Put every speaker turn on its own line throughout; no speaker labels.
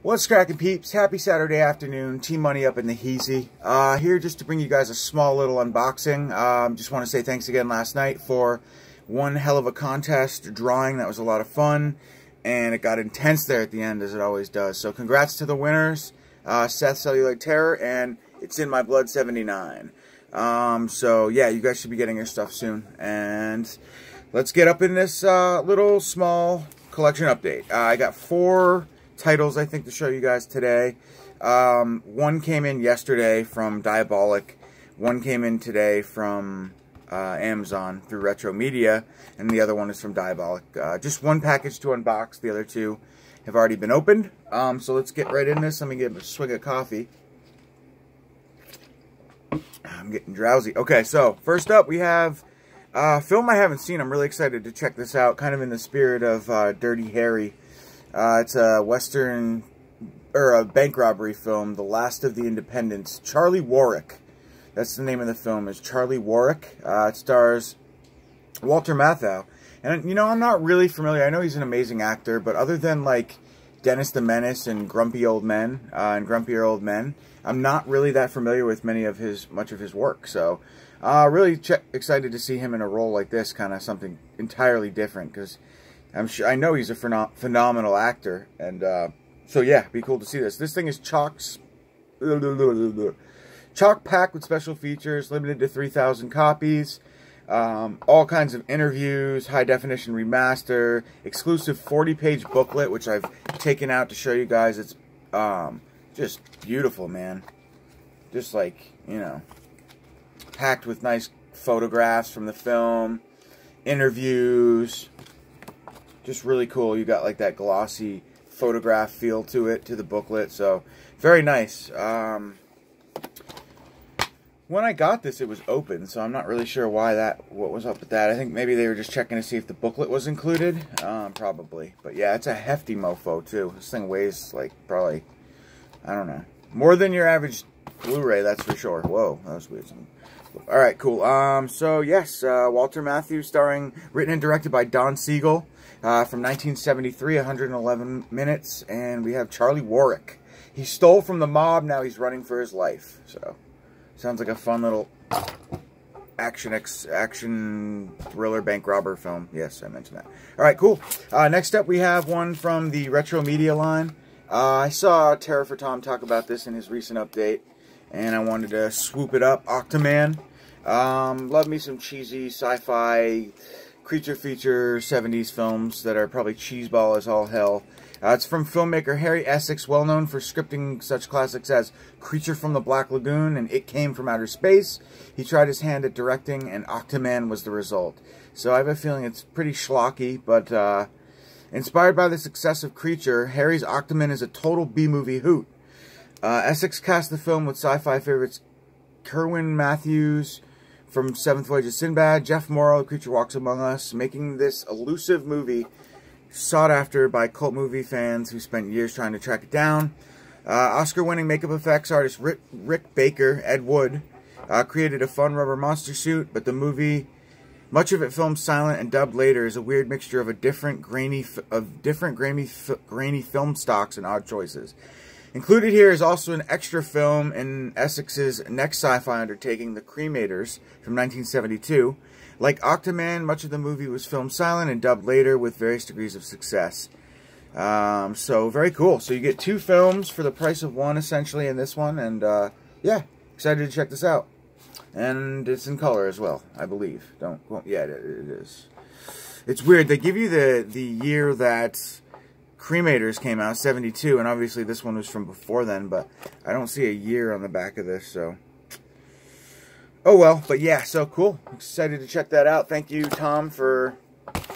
What's cracking, peeps? Happy Saturday afternoon. Team Money up in the Heezy. Here just to bring you guys a small little unboxing. Just want to say thanks again last night for one hell of a contest drawing. That was a lot of fun. And it got intense there at the end, as it always does. So congrats to the winners. Seth Celluloid Terror and It's in My Blood 79. So yeah, you guys should be getting your stuff soon. And let's get up in this little small collection update. I got 4 titles, I think, to show you guys today. One came in yesterday from Diabolic. One came in today from Amazon through Retro Media. And the other one is from Diabolic. Just one package to unbox. The other 2 have already been opened. So let's get right in this. Let me get a swig of coffee. I'm getting drowsy. Okay, so first up we have a film I haven't seen. I'm really excited to check this out. Kind of in the spirit of Dirty Harry. It's a Western, or a bank robbery film, The Last of the Independents. Charlie Warwick. That's the name of the film, is Charlie Warwick. It stars Walter Matthau. And, you know, I'm not really familiar. I know he's an amazing actor, but other than, like, Dennis the Menace and Grumpy Old Men, and Grumpier Old Men, I'm not really that familiar with much of his work. So, really excited to see him in a role like this, kind of something entirely different, because I know he's a phenomenal actor, and so yeah, be cool to see this. This thing is chock packed with special features, limited to 3,000 copies, all kinds of interviews, high definition remaster, exclusive 40-page booklet, which I've taken out to show you guys. It's just beautiful, man. Just like, you know, packed with nice photographs from the film, interviews. Just really cool. You got like that glossy photograph feel to it, to the booklet. So, very nice. When I got this, it was open, so I'm not really sure what was up with that. I think maybe they were just checking to see if the booklet was included. Probably. But yeah, it's a hefty mofo, too. This thing weighs, like, probably, I don't know, more than your average Blu-ray, that's for sure. Whoa, that was weird. Alright, cool. So, yes, Walter Matthau, written and directed by Don Siegel. From 1973, 111 minutes, and we have Charlie Warwick. He stole from the mob, now he's running for his life. So, sounds like a fun little action thriller bank robber film. Yes, I mentioned that. Alright, cool. Next up, we have one from the Retro Media line. I saw Terror for Tom talk about this in his recent update, and I wanted to swoop it up. Octoman. Love me some cheesy sci-fi creature feature 70s films that are probably cheeseball as all hell. It's from filmmaker Harry Essex, well known for scripting such classics as Creature from the Black Lagoon and It Came from Outer Space. He tried his hand at directing, and Octoman was the result. So I have a feeling it's pretty schlocky, but inspired by the success of Creature, Harry's Octoman is a total B-movie hoot. Essex cast the film with sci-fi favorites Kerwin Matthews from Seventh Voyage of Sinbad, Jeff Morrow, Creature Walks Among Us, making this elusive movie sought after by cult movie fans who spent years trying to track it down. Oscar-winning makeup effects artist Rick Baker, Ed Wood, created a fun rubber monster suit, but the movie, much of it filmed silent and dubbed later, is a weird mixture of different grainy film stocks and odd choices. Included here is also an extra film in Essex's next sci-fi undertaking, The Cremators, from 1972. Like Octoman, much of the movie was filmed silent and dubbed later with various degrees of success. So, very cool. So you get 2 films for the price of 1, essentially, in this one. And, yeah, excited to check this out. And it's in color as well, I believe. Yeah, it is. It's weird. They give you the year that Cremators came out, 72, and obviously this one was from before then, but I don't see a year on the back of this, so oh well. But yeah, so cool. Excited to check that out. Thank you, Tom, for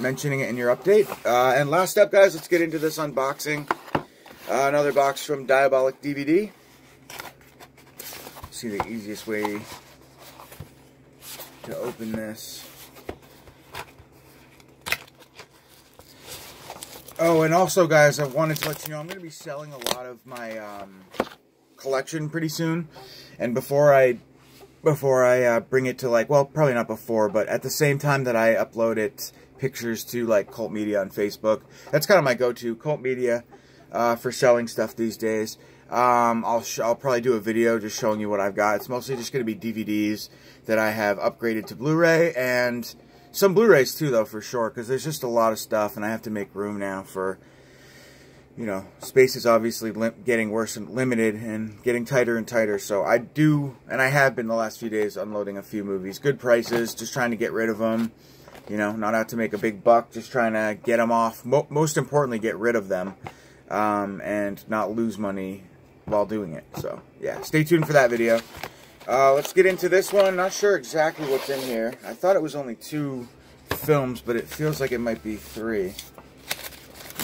mentioning it in your update. And last up, guys, let's get into this unboxing. Another box from Diabolic DVD. See the easiest way to open this. Oh, and also, guys, I wanted to let you know I'm going to be selling a lot of my collection pretty soon. And before I bring it to, like, well, probably not before, but at the same time that I upload it, pictures to, like, Cult Media on Facebook. That's kind of my go-to, Cult Media. for selling stuff these days. I'll probably do a video just showing you what I've got. It's mostly just going to be DVDs that I have upgraded to Blu-ray, and some Blu-rays too, though, for sure, because there's just a lot of stuff, and I have to make room now for, you know, space is obviously getting worse and limited and getting tighter and tighter. So I do, and I have been the last few days unloading a few movies. Good prices, just trying to get rid of them. You know, not out to make a big buck, just trying to get them off. Most importantly, get rid of them, and not lose money while doing it. So, yeah, stay tuned for that video. Let's get into this one. Not sure exactly what's in here. I thought it was only 2 films, but it feels like it might be 3.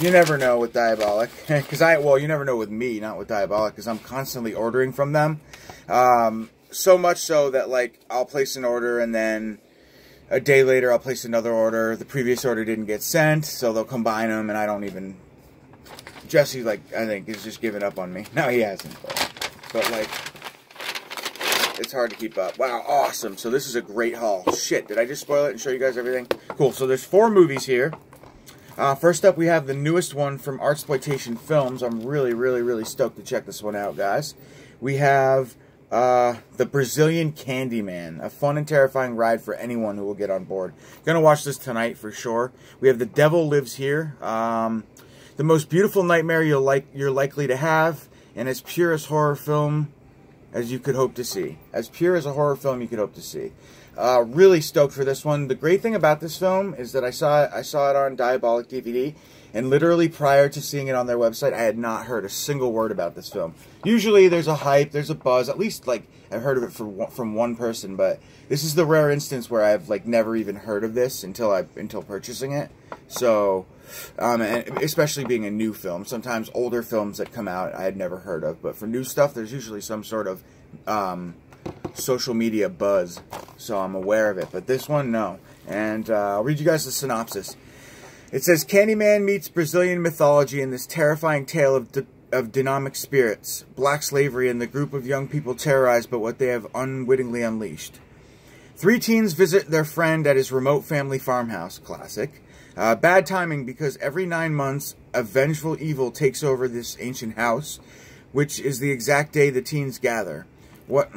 You never know with Diabolic, because well, you never know with me, not with Diabolic, because I'm constantly ordering from them. So much so that, like, I'll place an order, and then a day later, I'll place another order. The previous order didn't get sent, so they'll combine them, and I don't even... Jesse, like, I think, is just giving up on me. No, he hasn't, but like, it's hard to keep up. Wow, awesome. So this is a great haul. Shit, did I just spoil it and show you guys everything? Cool, so there's 4 movies here. First up, we have the newest one from Artsploitation Films. I'm really, really, really stoked to check this one out, guys. We have... The Brazilian Candyman, a fun and terrifying ride for anyone who will get on board. Gonna watch this tonight for sure. We have The Devil Lives Here, the most beautiful nightmare you're likely to have, and as pure as horror film as you could hope to see. As pure as a horror film you could hope to see. Really stoked for this one. The great thing about this film is that I saw it on Diabolic DVD, and literally prior to seeing it on their website, I had not heard a single word about this film. Usually there's a hype, there's a buzz, at least like I've heard of it from one person, but this is the rare instance where I've like never even heard of this until purchasing it. So, and especially being a new film, sometimes older films that come out I had never heard of, but for new stuff there's usually some sort of social media buzz, so I'm aware of it. But this one, no. And I'll read you guys the synopsis. It says, Candyman meets Brazilian mythology in this terrifying tale of dynamic spirits, black slavery, and the group of young people terrorized by what they have unwittingly unleashed. 3 teens visit their friend at his remote family farmhouse. Classic. Bad timing because every 9 months, a vengeful evil takes over this ancient house, which is the exact day the teens gather. What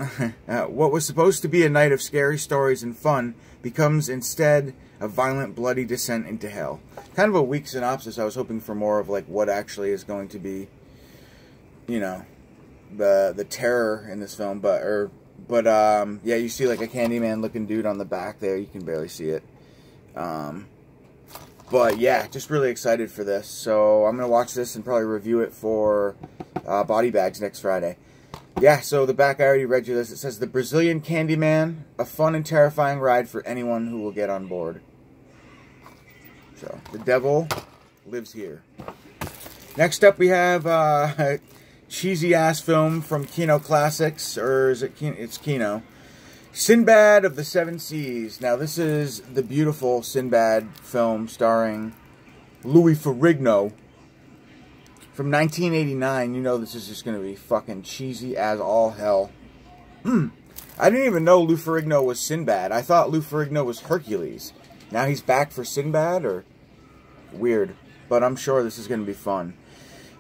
was supposed to be a night of scary stories and fun becomes instead a violent, bloody descent into hell. Kind of a weak synopsis. I was hoping for more of like what actually is going to be, you know, the terror in this film. But yeah, you see like a Candyman looking dude on the back there. You can barely see it. But yeah, just really excited for this. So I'm gonna watch this and probably review it for Body Bags next Friday. Yeah, so the back, I already read you this. It says, The Brazilian Candyman, a fun and terrifying ride for anyone who will get on board. So, The Devil Lives Here. Next up, we have a cheesy-ass film from Kino Classics, or is it Kino? It's Kino. Sinbad of the Seven Seas. Now, this is the beautiful Sinbad film starring Louis Ferrigno. From 1989, you know this is just going to be fucking cheesy as all hell. I didn't even know Lou Ferrigno was Sinbad. I thought Lou Ferrigno was Hercules. Now he's back for Sinbad, or... Weird. But I'm sure this is going to be fun.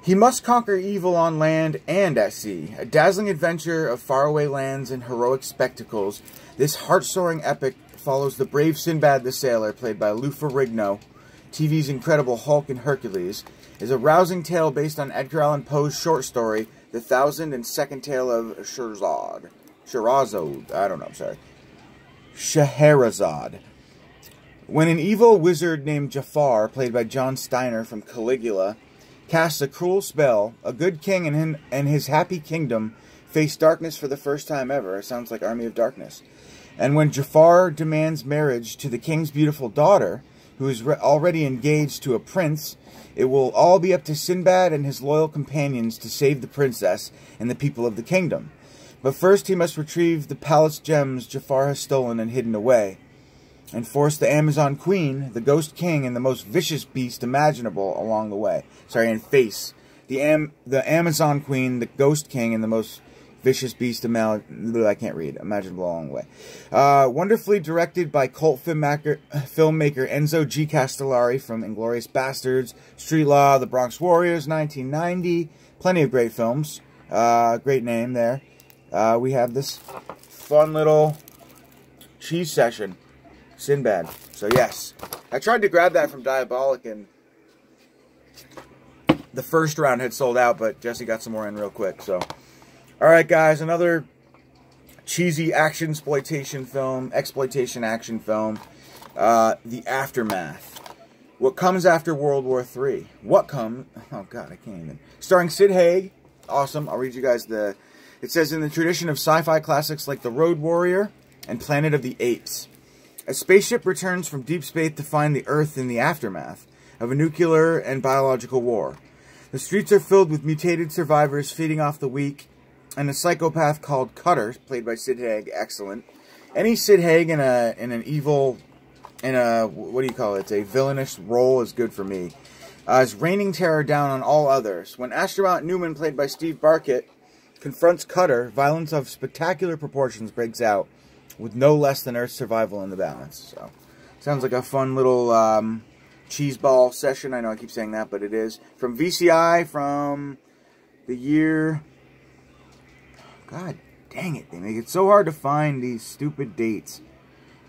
He must conquer evil on land and at sea. A dazzling adventure of faraway lands and heroic spectacles. This heart-soaring epic follows the brave Sinbad the Sailor, played by Lou Ferrigno, TV's incredible Hulk and Hercules, is a rousing tale based on Edgar Allan Poe's short story, The 1002nd Tale of Scheherazade. I don't know, I'm sorry. Scheherazade. When an evil wizard named Jafar, played by John Steiner from Caligula, casts a cruel spell, a good king and his happy kingdom face darkness for the first time ever. It sounds like Army of Darkness. And when Jafar demands marriage to the king's beautiful daughter, who is already engaged to a prince, it will all be up to Sinbad and his loyal companions to save the princess and the people of the kingdom. But first he must retrieve the palace gems Jafar has stolen and hidden away, and force the Amazon Queen, the Ghost King, and the most vicious beast imaginable along the way. And face the Amazon Queen, the Ghost King, and the most vicious beast, I can't read, imaginable along the way. Wonderfully directed by cult filmmaker Enzo G. Castellari from Inglourious Bastards, Street Law, The Bronx Warriors, 1990. Plenty of great films. Great name there. We have this fun little cheese session, Sinbad. So yes, I tried to grab that from Diabolic, and the first round had sold out, but Jesse got some more in real quick. So, all right, guys, another cheesy exploitation action film, The Aftermath. What comes after World War III? Oh God, I can't even. Starring Sid Haig. Awesome. I'll read you guys the. It says, in the tradition of sci-fi classics like The Road Warrior and Planet of the Apes, a spaceship returns from deep space to find the Earth in the aftermath of a nuclear and biological war. The streets are filled with mutated survivors feeding off the weak, and a psychopath called Cutter, played by Sid Haig, excellent. Any Sid Haig in a what do you call it? A villainous role is good for me. Is raining terror down on all others. When astronaut Newman, played by Steve Barkett, confronts Cutter, violence of spectacular proportions breaks out, with no less than Earth's survival in the balance. So, sounds like a fun little cheeseball session. I know I keep saying that, but it is. From VCI, from the year... God dang it, they make it so hard to find these stupid dates.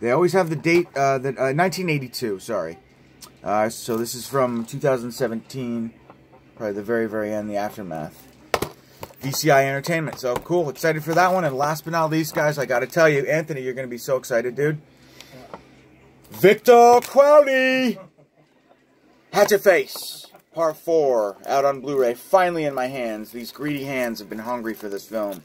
They always have the date, 1982, sorry. So this is from 2017, probably the very, very end, The Aftermath. VCI Entertainment. So cool, excited for that one. And last but not least, guys, I gotta tell you, Anthony, you're gonna be so excited, dude. Victor Crowley, Hatchet Face, Part 4, out on Blu-ray, finally in my hands. These greedy hands have been hungry for this film.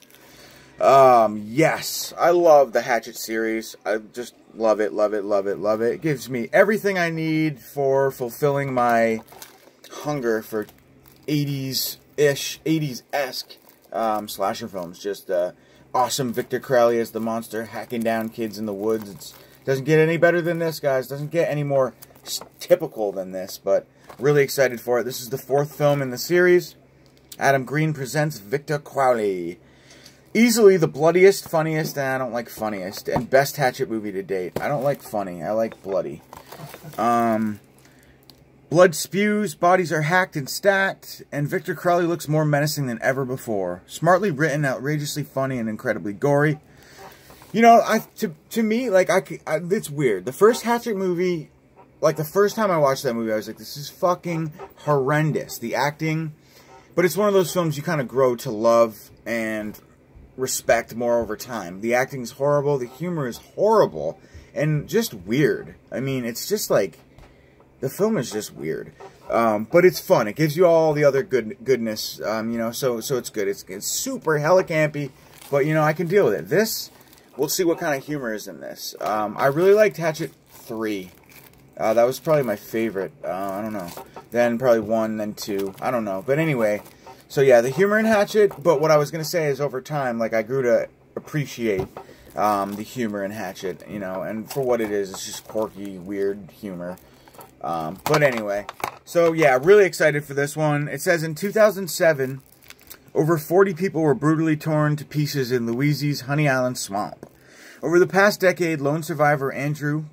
Yes, I love the Hatchet series. I just love it, love it, love it, love it. It gives me everything I need for fulfilling my hunger for 80s-ish, 80s-esque slasher films. Just awesome Victor Crowley as the monster hacking down kids in the woods. It doesn't get any better than this, guys. Doesn't get any more typical than this, but really excited for it. This is the 4th film in the series. Adam Green presents Victor Crowley. Easily the bloodiest, funniest, and I don't like funniest, and best Hatchet movie to date. I don't like funny, I like bloody. Blood spews, bodies are hacked and stacked, and Victor Crowley looks more menacing than ever before. Smartly written, outrageously funny, and incredibly gory. You know, to me, like, it's weird. The first Hatchet movie, like, the first time I watched that movie, I was like, this is fucking horrendous. The acting, but it's one of those films you kind of grow to love and respect more over time. The acting's horrible, the humor is horrible, and just weird. I mean, it's just like, the film is just weird. But it's fun. It gives you all the other goodness, you know, so it's good. It's super hella campy, but, you know, I can deal with it. This, we'll see what kind of humor is in this. I really liked Hatchet 3. That was probably my favorite. I don't know. Then probably 1, then 2. I don't know. But anyway, so yeah, the humor in Hatchet, but what I was going to say is over time, like, I grew to appreciate the humor in Hatchet, you know, and for what it is, it's just quirky, weird humor. But anyway, so yeah, really excited for this one. It says in 2007, over 40 people were brutally torn to pieces in Louisiana's Honey Island swamp. Over the past decade, lone survivor Andrew,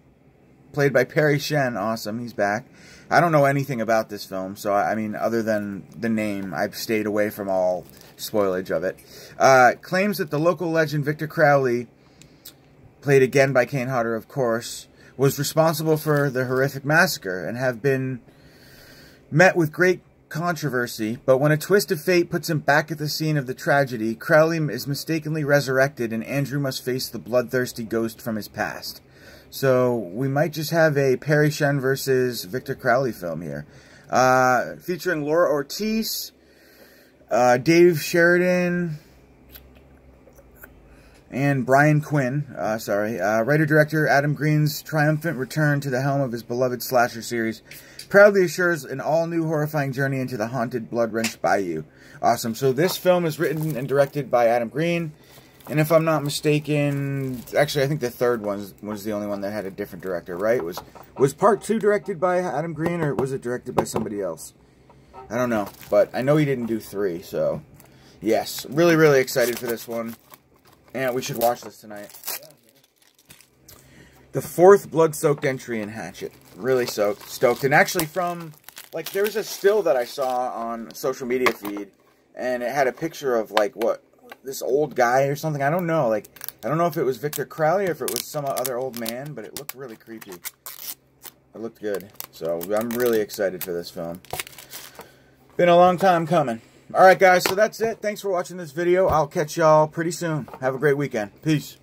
played by Perry Shen, awesome, he's back. I don't know anything about this film, so I mean, other than the name, I've stayed away from all spoilage of it. Claims that the local legend Victor Crowley, played again by Kane Hodder, of course, was responsible for the horrific massacre and have been met with great controversy, but when a twist of fate puts him back at the scene of the tragedy, Crowley is mistakenly resurrected and Andrew must face the bloodthirsty ghost from his past. So we might just have a Perry Shen versus Victor Crowley film here. Featuring Laura Ortiz, Dave Sheridan, and Brian Quinn, writer-director Adam Green's triumphant return to the helm of his beloved slasher series proudly assures an all-new horrifying journey into the haunted, blood-wrenched bayou. Awesome. So this film is written and directed by Adam Green, and if I'm not mistaken, actually I think the third one was the only one that had a different director, right? Was part 2 directed by Adam Green, or was it directed by somebody else? I don't know, but I know he didn't do 3, so... Yes, really, really excited for this one. And we should watch this tonight. The 4th blood-soaked entry in Hatchet. Really stoked. And actually from, like, there's a still that I saw on social media feed. And it had a picture of, like, what, this old guy or something. I don't know. Like, I don't know if it was Victor Crowley or if it was some other old man. But it looked really creepy. It looked good. So I'm really excited for this film. Been a long time coming. Alright guys, so that's it. Thanks for watching this video. I'll catch y'all pretty soon. Have a great weekend. Peace.